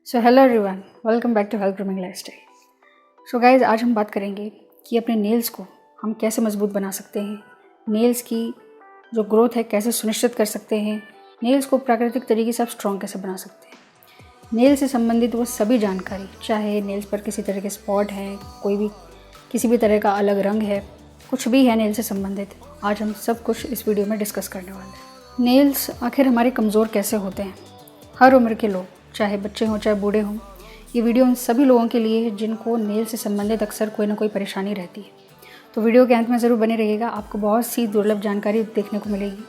So hello everyone, welcome back to health grooming lifestyle. So guys, आज हम बात करेंगे कि अपने नेल्स को हम कैसे मजबूत बना सकते हैं, नेल्स की जो ग्रोथ है कैसे सुनिश्चित कर सकते हैं, नेल्स को प्राकृतिक तरीके से आप स्ट्रॉन्ग कैसे बना सकते हैं। नेल से संबंधित वो सभी जानकारी, चाहे नेल्स पर किसी तरह के स्पॉट हैं, कोई भी किसी भी तरह का अलग रंग है, कुछ भी है नेल से संबंधित, आज हम सब कुछ इस वीडियो में डिस्कस करने वाले हैं। नेल्स आखिर हमारे कमज़ोर कैसे होते हैं। हर उम्र के लोग, चाहे बच्चे हों चाहे बूढ़े हों, ये वीडियो उन सभी लोगों के लिए है जिनको नेल से संबंधित अक्सर कोई ना कोई परेशानी रहती है। तो वीडियो के अंत में ज़रूर बने रहिएगा, आपको बहुत सी दुर्लभ जानकारी देखने को मिलेगी।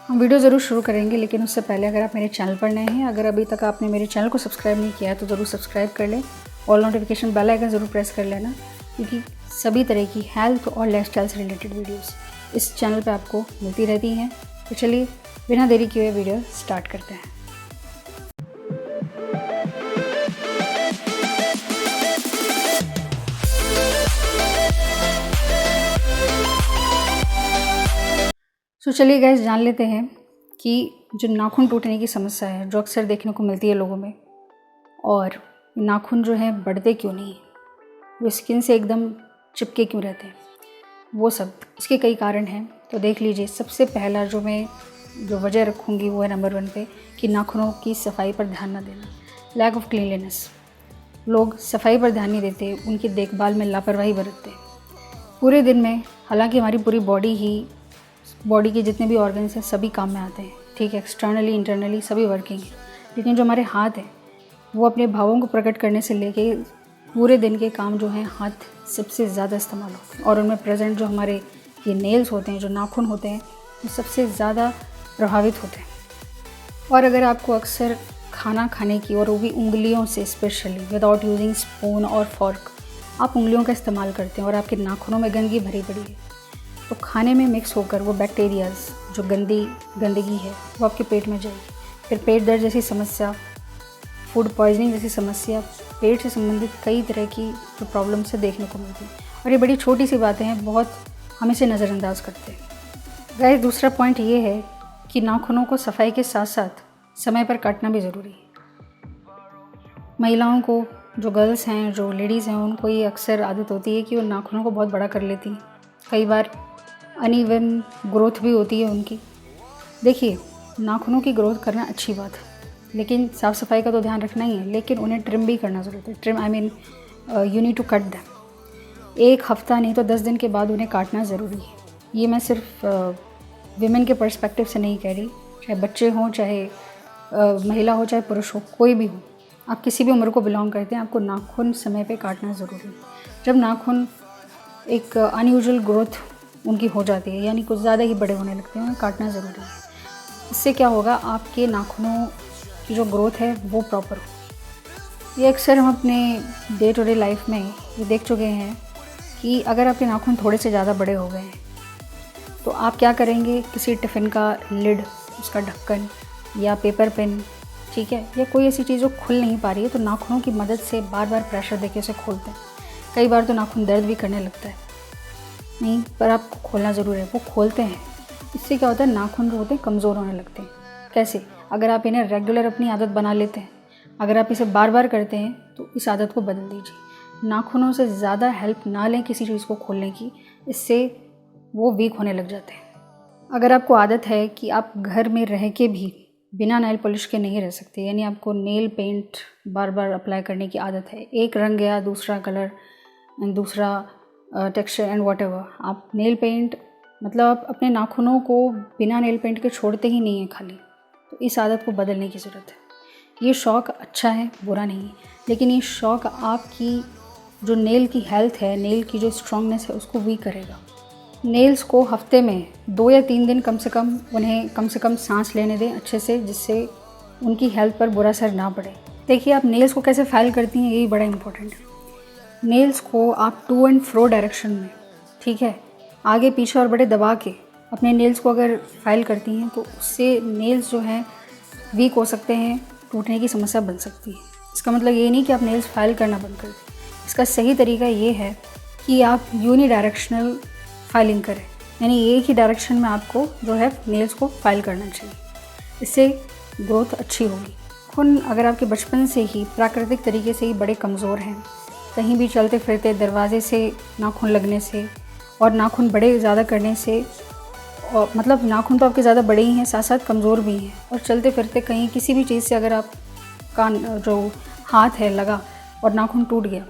हम वीडियो ज़रूर शुरू करेंगे, लेकिन उससे पहले अगर आप मेरे चैनल पर नए हैं, अगर अभी तक आपने मेरे चैनल को सब्सक्राइब नहीं किया है तो ज़रूर सब्सक्राइब कर लें। ऑल नोटिफिकेशन बेल आइकन ज़रूर प्रेस कर लेना, क्योंकि सभी तरह की हेल्थ और लाइफस्टाइल से रिलेटेड वीडियोस इस चैनल पे आपको मिलती रहती हैं। तो चलिए बिना देरी किए वीडियो स्टार्ट करते हैं। तो चलिए गैस, जान लेते हैं कि जो नाखून टूटने की समस्या है जो अक्सर देखने को मिलती है लोगों में, और नाखून जो है बढ़ते क्यों नहीं, वो स्किन से एकदम चिपके क्यों रहते हैं, वो सब इसके कई कारण हैं। तो देख लीजिए, सबसे पहला जो वजह रखूँगी वो है नंबर 1 पे कि नाखूनों की सफाई पर ध्यान ना देना, लैक ऑफ क्लीनलीनेस। लोग सफाई पर ध्यान नहीं देते, उनकी देखभाल में लापरवाही बरतते पूरे दिन में। हालांकि हमारी पूरी बॉडी के जितने भी ऑर्गन्स हैं सभी काम में आते हैं, ठीक है, एक्सटर्नली इंटरनली सभी वर्किंग है, लेकिन जो हमारे हाथ हैं वो अपने भावों को प्रकट करने से लेके पूरे दिन के काम जो हैं हाथ सबसे ज़्यादा इस्तेमाल होते हैं, और उनमें प्रेजेंट जो हमारे ये नेल्स होते हैं, जो नाखून होते हैं, वो सबसे ज़्यादा प्रभावित होते हैं। और अगर आपको अक्सर खाना खाने की, और वो भी उंगलियों से स्पेशली विदाउट यूजिंग स्पून और फॉर्क, आप उंगलियों का इस्तेमाल करते हैं और आपके नाखूनों में गंदगी भरी पड़ी है, तो खाने में मिक्स होकर वो बैक्टीरियाज, जो गंदगी है, वो आपके पेट में जाएगी। फिर पेट दर्द जैसी समस्या, फूड पॉइजनिंग जैसी समस्या, पेट से संबंधित कई तरह की जो प्रॉब्लम्स से देखने को मिलती हैं। और ये बड़ी छोटी सी बातें हैं, बहुत हम इसे नज़रअंदाज करते हैं। गाइस, दूसरा पॉइंट ये है कि नाखूनों को सफाई के साथ साथ समय पर काटना भी ज़रूरी है। महिलाओं को, जो गर्ल्स हैं, जो लेडीज़ हैं, उनको ये अक्सर आदत होती है कि वो नाखूनों को बहुत बड़ा कर लेती हैं। कई बार अनइवन ग्रोथ भी होती है उनकी। देखिए, नाखूनों की ग्रोथ करना अच्छी बात है, लेकिन साफ़ सफाई का तो ध्यान रखना ही है, लेकिन उन्हें ट्रिम भी करना ज़रूरत है। Trim I mean you need to cut them. एक हफ़्ता नहीं तो 10 दिन के बाद उन्हें काटना ज़रूरी है। ये मैं सिर्फ विमेन के पर्सपेक्टिव से नहीं कह रही, चाहे बच्चे हों, चाहे महिला हो, चाहे पुरुष हो, कोई भी हो, आप किसी भी उम्र को बिलोंग करते हैं, आपको नाखून समय पे काटना ज़रूरी है। जब नाखून एक अनयूजुअल ग्रोथ उनकी हो जाती है, यानी कुछ ज़्यादा ही बड़े होने लगते हैं, उन्हें काटना ज़रूरी है। इससे क्या होगा, आपके नाखूनों की जो ग्रोथ है वो प्रॉपर हो। ये अक्सर हम अपने डे टू डे लाइफ में ये देख चुके हैं कि अगर आपके नाखून थोड़े से ज़्यादा बड़े हो गए हैं तो आप क्या करेंगे, किसी टिफ़िन का लिड, उसका ढक्कन या पेपर पेन, ठीक है, या कोई ऐसी चीज़ जो खुल नहीं पा रही है, तो नाखूनों की मदद से बार बार प्रेशर देके उसे खोलते हैं। कई बार तो नाखून दर्द भी करने लगता है, नहीं, पर आपको खोलना ज़रूर है। वो खोलते हैं, इससे क्या होता है, नाखून जो होते हैं कमज़ोर होने लगते हैं। कैसे? अगर आप इन्हें रेगुलर अपनी आदत बना लेते हैं, अगर आप इसे बार बार करते हैं, तो इस आदत को बदल दीजिए। नाखूनों से ज़्यादा हेल्प ना लें किसी चीज़ को खोलने की, इससे वो वीक होने लग जाते हैं। अगर आपको आदत है कि आप घर में रह के भी बिना नेल पॉलिश के नहीं रह सकते, यानी आपको नेल पेंट बार बार अप्लाई करने की आदत है, एक रंग गया, दूसरा कलर, दूसरा टेक्सचर एंड व्हाटएवर, आप नेल पेंट, मतलब आप अपने नाखूनों को बिना नेल पेंट के छोड़ते ही नहीं हैं खाली, तो इस आदत को बदलने की ज़रूरत है। ये शौक़ अच्छा है, बुरा नहीं है, लेकिन ये शौक़ आपकी जो नेल की हेल्थ है, नेल की जो स्ट्रॉन्गनेस है, उसको वीक करेगा। नेल्स को हफ्ते में 2 या 3 दिन उन्हें कम से कम सांस लेने दें अच्छे से, जिससे उनकी हेल्थ पर बुरा असर ना पड़े। देखिए, आप नेल्स को कैसे फाइल करती हैं, यही बड़ा इंपॉर्टेंट है। नेल्स को आप टू एंड फ्रो डायरेक्शन में, ठीक है, आगे पीछे और बड़े दबा के अपने नेल्स को अगर फाइल करती हैं, तो उससे नेल्स जो हैं वीक हो सकते हैं, टूटने की समस्या बन सकती है। इसका मतलब ये नहीं कि आप नेल्स फाइल करना बंद कर दें। इसका सही तरीका ये है कि आप यूनिडायरेक्शनल फाइलिंग करें, यानी एक ही डायरेक्शन में आपको जो है नेल्स को फाइल करना चाहिए। इससे ग्रोथ अच्छी होगी। नाखून अगर आपके बचपन से ही प्राकृतिक तरीके से ही बड़े कमज़ोर हैं, कहीं भी चलते फिरते दरवाजे से नाखून लगने से और नाखून बड़े ज़्यादा करने से, और मतलब नाखून तो आपके ज़्यादा बड़े ही हैं, साथ साथ कमज़ोर भी हैं, और चलते फिरते कहीं किसी भी चीज़ से अगर आप कान जो हाथ है लगा और नाखून टूट गया,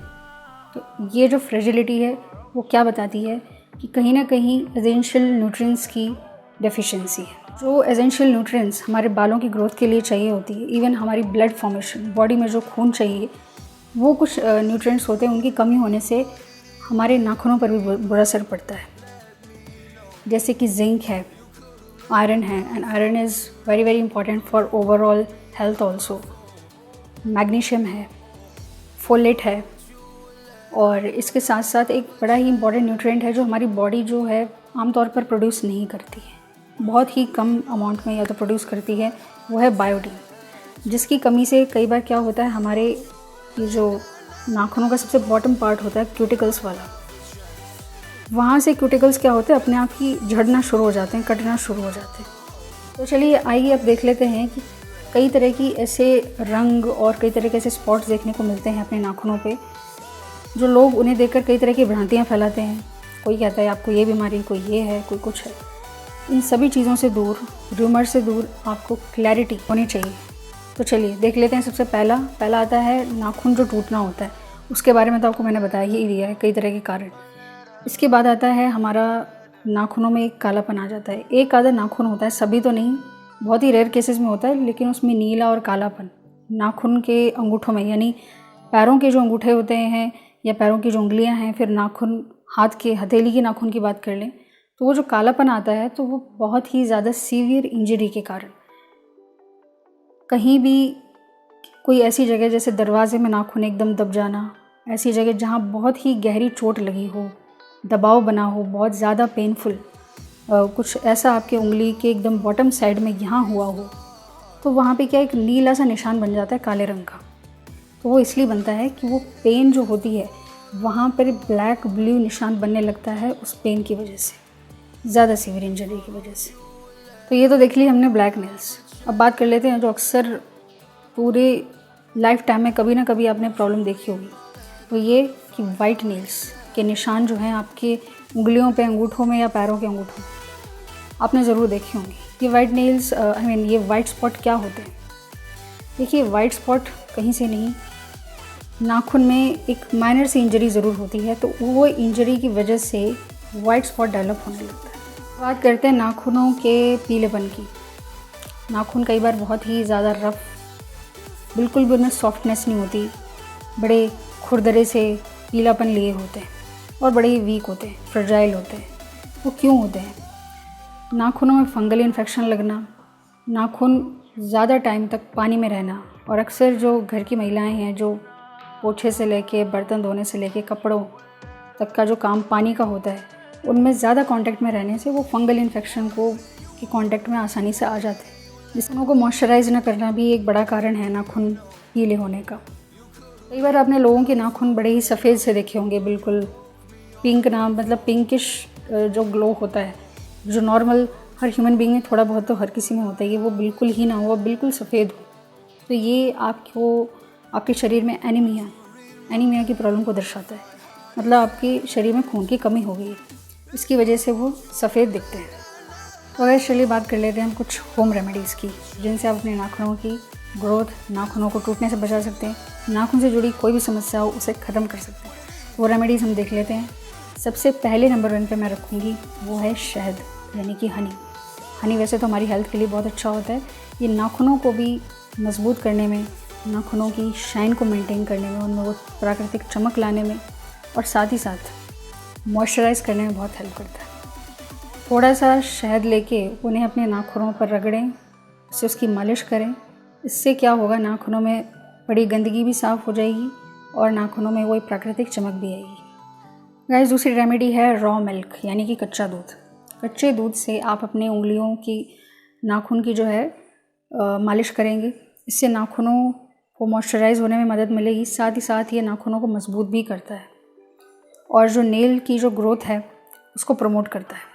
तो ये जो फ्रेजिलिटी है वो क्या बताती है कि कहीं ना कहीं एसेंशियल न्यूट्रिएंट्स की डेफिशिएंसी है। जो एसेंशियल न्यूट्रिएंट्स हमारे बालों की ग्रोथ के लिए चाहिए होती है, इवन हमारी ब्लड फॉर्मेशन, बॉडी में जो खून चाहिए, वो कुछ न्यूट्रिएंट्स होते हैं, उनकी कमी होने से हमारे नाखूनों पर भी बुरा असर पड़ता है। जैसे कि जिंक है, आयरन है, and iron is very very important for overall health also. Magnesium है, फोलेट है, और इसके साथ साथ एक बड़ा ही इंपॉर्टेंट न्यूट्रिएंट है जो हमारी बॉडी जो है आमतौर पर प्रोड्यूस नहीं करती है, बहुत ही कम अमाउंट में या तो प्रोड्यूस करती है, वो है बायोटीन, जिसकी कमी से कई बार क्या होता है, हमारे ये जो नाखूनों का सबसे बॉटम पार्ट होता है क्यूटिकल्स वाला, वहाँ से क्यूटिकल्स क्या होते हैं, अपने आप ही झड़ना शुरू हो जाते हैं, कटना शुरू हो जाते हैं। तो चलिए आइए अब देख लेते हैं कि कई तरह की ऐसे रंग और कई तरह के ऐसे स्पॉट्स देखने को मिलते हैं अपने नाखूनों पे, जो लोग उन्हें देखकर कई तरह की भ्रांतियाँ फैलाते हैं। कोई कहता है आपको ये बीमारी, कोई ये है, कोई कुछ है। इन सभी चीज़ों से दूर, र्यूमर से दूर आपको क्लैरिटी होनी चाहिए। तो चलिए देख लेते हैं। सबसे पहला आता है नाखून जो टूटना होता है, उसके बारे में तो आपको मैंने बताया ही दिया है, कई तरह के कारण। इसके बाद आता है हमारा नाखूनों में एक कालापन आ जाता है। एक आधा नाखून होता है, सभी तो नहीं, बहुत ही रेयर केसेस में होता है, लेकिन उसमें नीला और कालापन नाखून के अंगूठों में, यानी पैरों के जो अंगूठे होते हैं या पैरों की जो उंगलियां हैं, फिर नाखून, हाथ के हथेली के नाखून की बात कर लें, तो वो जो कालापन आता है तो वो बहुत ही ज़्यादा सीवियर इंजरी के कारण, कहीं भी कोई ऐसी जगह जैसे दरवाजे में नाखून एकदम दब जाना, ऐसी जगह जहाँ बहुत ही गहरी चोट लगी हो, दबाव बना हो, बहुत ज़्यादा पेनफुल, कुछ ऐसा आपके उंगली के एकदम बॉटम साइड में यहाँ हुआ हो, तो वहाँ पे क्या एक नीला सा निशान बन जाता है काले रंग का। तो वो इसलिए बनता है कि वो पेन जो होती है वहाँ पर ब्लैक ब्लू निशान बनने लगता है उस पेन की वजह से, ज़्यादा सीवियर इंजरी की वजह से। तो ये तो देख ली हमने ब्लैक नेल्स। अब बात कर लेते हैं जो अक्सर पूरे लाइफ टाइम में कभी ना कभी आपने प्रॉब्लम देखी होगी, तो ये कि वाइट नेल्स के निशान जो हैं आपके उंगलियों पे, अंगूठों में या पैरों के अंगूठों में, आपने ज़रूर देखी होंगी। ये वाइट नेल्स ये वाइट स्पॉट क्या होते हैं? देखिए, वाइट स्पॉट कहीं से नहीं, नाखून में एक माइनर सी इंजरी ज़रूर होती है, तो वो इंजरी की वजह से वाइट स्पॉट डेवलप होने लगता है। बात करते हैं नाखूनों के पीलेपन की। नाखून कई बार बहुत ही ज़्यादा रफ, बिल्कुल भी उनमें सॉफ्टनेस नहीं होती, बड़े खुरदरे से पीलापन लिए होते हैं और बड़े ही वीक होते हैं, फ्रेजाइल होते हैं। वो क्यों होते हैं? नाखूनों में फंगल इन्फेक्शन लगना, नाखून ज़्यादा टाइम तक पानी में रहना, और अक्सर जो घर की महिलाएं हैं जो पोछे से लेके बर्तन धोने से लेके कपड़ों तक का जो काम पानी का होता है, उनमें ज़्यादा कांटेक्ट में रहने से वो फंगल इन्फेक्शन को के कांटेक्ट में आसानी से आ जाते हैं, जिसमें को मॉइस्चराइज ना करना भी एक बड़ा कारण है नाखून पीले होने का। कई बार आपने लोगों के नाखून बड़े ही सफ़ेद से देखे होंगे, बिल्कुल पिंक मतलब पिंकिश जो ग्लो होता है, जो नॉर्मल हर ह्यूमन बीइंग में थोड़ा बहुत तो हर किसी में होता है, ये वो बिल्कुल ही ना हो, बिल्कुल सफ़ेद हो, तो ये आपको आपके शरीर में एनीमिया की प्रॉब्लम को दर्शाता है। मतलब आपके शरीर में खून की कमी हो गई है, इसकी वजह से वो सफ़ेद दिखते हैं। तो अगर चलिए बात कर लेते हैं हम कुछ होम रेमेडीज़ की, जिनसे आप अपने नाखूनों की ग्रोथ, नाखूनों को टूटने से बचा सकते हैं, नाखून से जुड़ी कोई भी समस्या हो उसे ख़त्म कर सकते हैं। वो रेमेडीज़ हम देख लेते हैं। सबसे पहले नंबर 1 पे मैं रखूँगी वो है शहद, यानी कि हनी वैसे तो हमारी हेल्थ के लिए बहुत अच्छा होता है। ये नाखूनों को भी मजबूत करने में, नाखूनों की शाइन को मेंटेन करने में, उनमें वो प्राकृतिक चमक लाने में, और साथ ही साथ मॉइस्चराइज़ करने में बहुत हेल्प करता है। थोड़ा सा शहद लेके उन्हें अपने नाखूनों पर रगड़ें, उससे उसकी मालिश करें। इससे क्या होगा, नाखूनों में बड़ी गंदगी भी साफ़ हो जाएगी और नाखूनों में वो एक प्राकृतिक चमक भी आएगी। गाइस, दूसरी रेमेडी है रॉ मिल्क, यानी कि कच्चा दूध। कच्चे दूध से आप अपने उंगलियों की, नाखून की जो है मालिश करेंगे। इससे नाखूनों को मॉइस्चराइज़ होने में मदद मिलेगी, साथ ही साथ ये नाखूनों को मजबूत भी करता है और जो नेल की जो ग्रोथ है उसको प्रमोट करता है।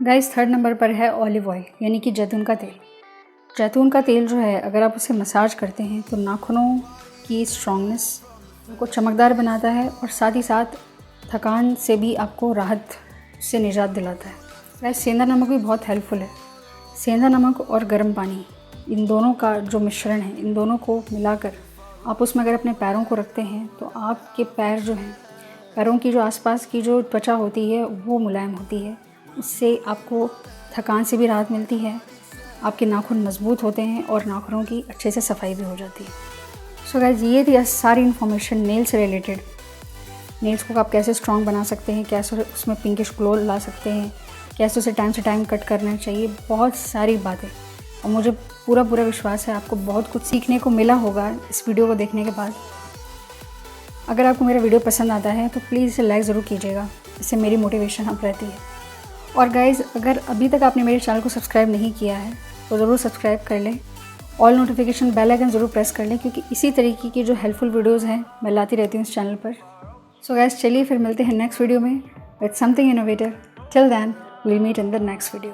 गाइस, 3rd नंबर पर है ऑलिव ऑयल, यानी कि जैतून का तेल। जैतून का तेल जो है अगर आप उसे मसाज करते हैं तो नाखूनों की स्ट्रॉन्गनेस को चमकदार बनाता है और साथ ही साथ थकान से भी आपको राहत से निजात दिलाता है। वैसे सेंधा नमक भी बहुत हेल्पफुल है। सेंधा नमक और गर्म पानी, इन दोनों का जो मिश्रण है, इन दोनों को मिलाकर आप उसमें अगर अपने पैरों को रखते हैं तो आपके पैर जो हैं, पैरों की जो आसपास की जो त्वचा होती है वो मुलायम होती है। उससे आपको थकान से भी राहत मिलती है, आपके नाखून मजबूत होते हैं और नाखूनों की अच्छे से सफाई भी हो जाती है। सो गाइस, ये थी सारी इन्फॉर्मेशन नेल से रिलेटेड। नेल्स को आप कैसे स्ट्रॉन्ग बना सकते हैं, कैसे उसमें पिंकिश ग्लो ला सकते हैं, कैसे उसे टाइम से टाइम कट करना चाहिए, बहुत सारी बातें। और मुझे पूरा विश्वास है आपको बहुत कुछ सीखने को मिला होगा इस वीडियो को देखने के बाद। अगर आपको मेरा वीडियो पसंद आता है तो प्लीज़ इसे लाइक ज़रूर कीजिएगा, इससे मेरी मोटिवेशन अप रहती है। और गाइज़, अगर अभी तक आपने मेरे चैनल को सब्सक्राइब नहीं किया है तो ज़रूर सब्सक्राइब कर लें, ऑल नोटिफिकेशन बेल आइकन ज़रूर प्रेस कर लें, क्योंकि इसी तरीके की जो हेल्पफुल वीडियोज़ हैं मैं लाती रहती हूँ इस चैनल पर। सो गाइज़, चलिए फिर मिलते हैं नेक्स्ट वीडियो में with something innovative. Till then, we'll meet in the next video.